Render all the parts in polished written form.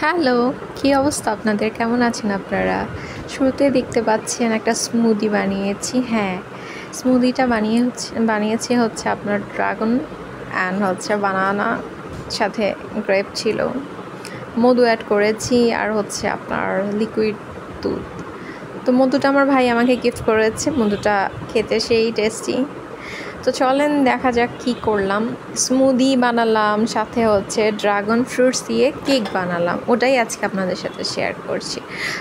Hello, কী অবস্থা আপনাদের? কেমন আছেন আপনারা? শুরুতেই দেখতে পাচ্ছেন একটা স্মুদি বানিয়েছি। হ্যাঁ, স্মুদিটা বানিয়েছি হচ্ছে আপনার ড্রাগন অ্যান্ড হচ্ছে বানানা, সাথে গ্রেপ ছিল, মধু অ্যাড করেছি আর হচ্ছে আপনার লিকুইড দুধ। তো মধুটা আমার ভাই আমাকে গিফট করেছে। মধুটা খেতে সেই টেস্টি। তো চলেন দেখা যাক কী করলাম। স্মুদি বানালাম, সাথে হচ্ছে ড্রাগন ফ্রুটস দিয়ে কেক বানালাম, ওটাই আজকে আপনাদের সাথে শেয়ার করছি।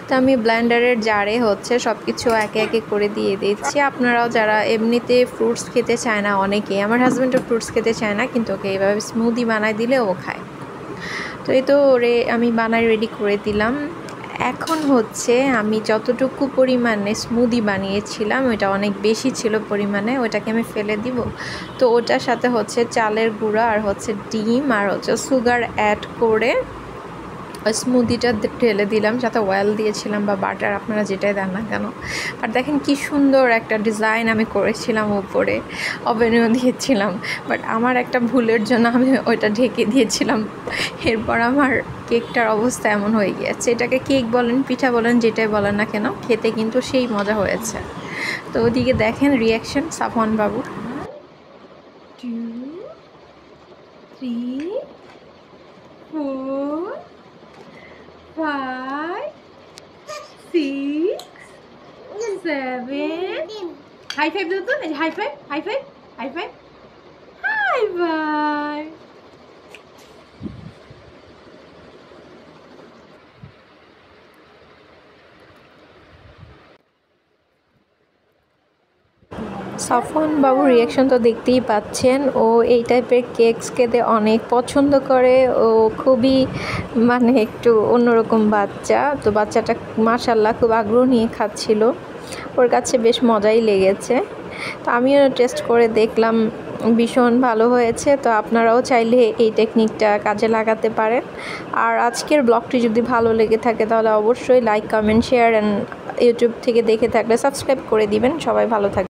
তো আমি ব্লেন্ডারের জারে হচ্ছে সব কিছু একে একে করে দিয়ে দিচ্ছি। আপনারাও যারা এমনিতে ফ্রুটস খেতে চায় না, অনেকেই, আমার হাজব্যান্ডও ফ্রুটস খেতে চায় না, কিন্তু ওকে এইভাবে স্মুদি বানায় দিলে ও খায়। তো এই তো আমি বানায় রেডি করে দিলাম। এখন হচ্ছে আমি যতটুকু পরিমাণে স্মুদি বানিয়েছিলাম ওইটা অনেক বেশি ছিল পরিমাণে, ওটাকে আমি ফেলে দিব। তো ওটার সাথে হচ্ছে চালের গুঁড়া আর হচ্ছে ডিম আর হচ্ছে সুগার অ্যাড করে স্মুদিটা ঢেলে দিলাম, সাথে অয়েল দিয়েছিলাম বা বাটার, আপনারা যেটাই দেন না কেন। আর দেখেন কি সুন্দর একটা ডিজাইন আমি করেছিলাম, উপরে ওভেনেও দিয়েছিলাম, বাট আমার একটা ভুলের জন্য আমি ওইটা ঢেকে দিয়েছিলাম। এরপর আমার কেকটার অবস্থা এমন হয়ে গিয়েছে। এটাকে কেক বলেন, পিঠা বলেন, যেটাই বলেন না কেন, খেতে কিন্তু সেই মজা হয়েছে। তো ওদিকে দেখেন রিয়াকশন সাফওয়ান বাবু। 2 3 4 5 6 7 হাই ফাইভ দাও তো, high five, high five, high five, high five. Safwan বাবুর রিয়াকশন তো দেখতেই পাচ্ছেন। ও এই টাইপের কেকস খেতে অনেক পছন্দ করে। ও খুবই একটু অন্যরকম বাচ্চা। তো বাচ্চাটা মাশাআল্লাহ খুব আগ্রহ নিয়ে খাচ্ছিল, ওর কাছে বেশ মজাই লেগেছে। তো আমিও টেস্ট করে দেখলাম, ভীষণ ভালো হয়েছে। তো আপনারাও চাইলে এই টেকনিকটা কাজে লাগাতে পারেন। আর আজকের ব্লগটি যদি ভালো লেগে থাকে তাহলে অবশ্যই like, comment, share and YouTube থেকে দেখে থাকলে সাবস্ক্রাইব করে দিবেন। সবাই ভালো থাকবেন।